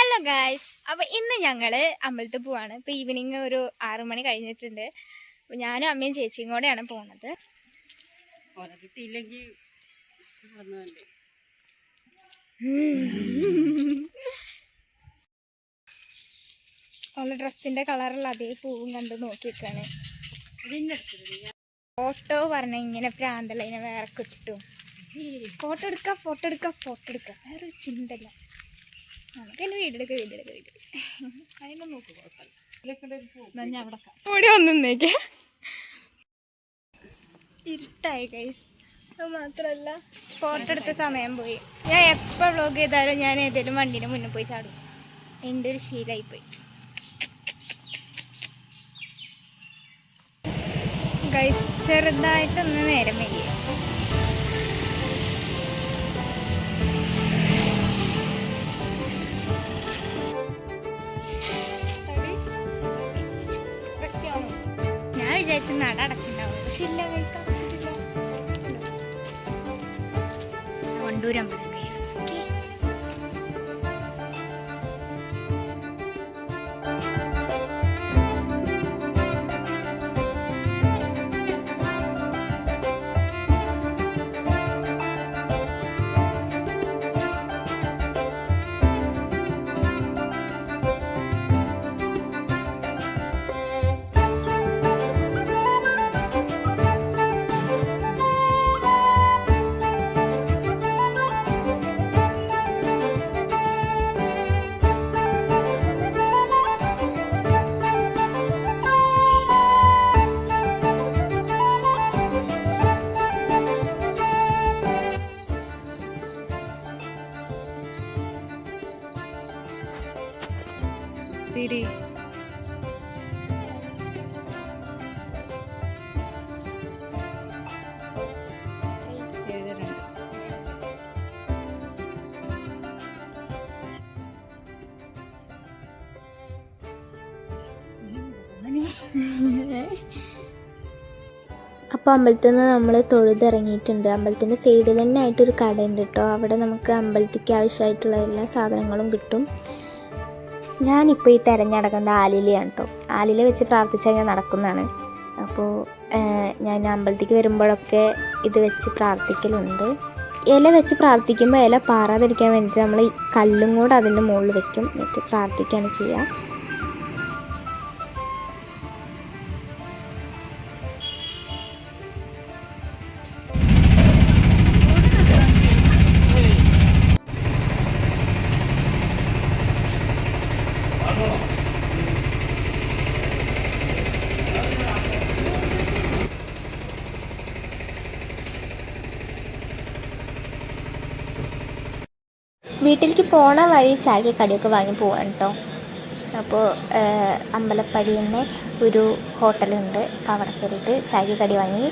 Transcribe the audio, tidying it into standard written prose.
Hello guys, അപ്പോൾ ഇന്ന് ഞങ്ങൾ അമ്പലത്തിൽ പോവാണ്. ഇപ്പോൾ ഈവനിങ് ഒരു 6 മണി കഴിഞ്ഞിട്ടുണ്ട്. അപ്പോൾ ഞാനും അമ്മയും ചേച്ചിയും കൂടെയാണ് പോകുന്നത്. അവളുടെ ഡ്രസ്സിൻ്റെ കളറുള്ള അതേ പൂവും കണ്ട് നോക്കിയേക്കാണ്. ഫോട്ടോ പറഞ്ഞ ഇങ്ങനെ പ്രാന്തല്ല, ഇതിനെ വേറെ കിട്ടും. ഫോട്ടോ എടുക്കുക വേറൊരു ചിന്തല്ല. നമുക്കെന്നെ വീടെടുക്ക അതിനൊന്നും നോക്കും കുഴപ്പമില്ല. കൂടി ഒന്നേക്ക് ഇരുട്ടായി ഗൈസ്. അത് മാത്രമല്ല ഫോട്ടോ എടുത്ത സമയം പോയി. ഞാൻ എപ്പോൾ വ്ളോഗ് ചെയ്താലും ഞാൻ ഏതെങ്കിലും വണ്ടീൻ്റെ മുന്നിൽ പോയി ചാടും. എൻ്റെ ഒരു ശീലമായിപ്പോയി ഗൈസ്. ചെറുതായിട്ടൊന്ന് നേരം വയ്യേ. ഞാൻ വിചാരിച്ചു നട അടച്ചിട്ടുണ്ടാവും, പക്ഷെ ഇല്ല ഗൈസ്, അടച്ചിട്ടില്ല. വണ്ടൂരമ്പലം ഗൈസ്. തിരി അപ്പോൾ അമ്പലത്തിൽ നിന്ന് നമ്മൾ തൊഴുതിറങ്ങിയിട്ടുണ്ട്. അമ്പലത്തിൻ്റെ സൈഡിൽ തന്നെ ആയിട്ടൊരു കടയുണ്ട് കേട്ടോ. അവിടെ നമുക്ക് അമ്പലത്തിലേക്ക് ആവശ്യമായിട്ടുള്ള എല്ലാ സാധനങ്ങളും കിട്ടും. ഞാനിപ്പോൾ ഈ തിരഞ്ഞെടുക്കേണ്ട ആലിലയാണ് കേട്ടോ. ആലില വെച്ച് പ്രാർത്ഥിച്ചാൽ ഞാൻ നടക്കുന്നതാണ്. അപ്പോൾ ഞാൻ അമ്പലത്തിലേക്ക് വരുമ്പോഴൊക്കെ ഇത് വെച്ച് പ്രാർത്ഥിക്കലുണ്ട്. ഇല വെച്ച് പ്രാർത്ഥിക്കുമ്പോൾ ഇല പാറാതിരിക്കാൻ വേണ്ടിയിട്ട് നമ്മൾ ഈ കല്ലും കൂടെ അതിൻ്റെ മുകളിൽ വെക്കും, എന്നിട്ട് പ്രാർത്ഥിക്കുകയാണ് ചെയ്യുക. വീട്ടിലേക്ക് പോണ വഴി ചായ കടിയൊക്കെ വാങ്ങി പോവാണ് കേട്ടോ. അപ്പോൾ അമ്പലപ്പടി തന്നെ ഒരു ഹോട്ടലുണ്ട്. അപ്പോൾ അവിടെ കയറിയിട്ട് ചായ കടി വാങ്ങി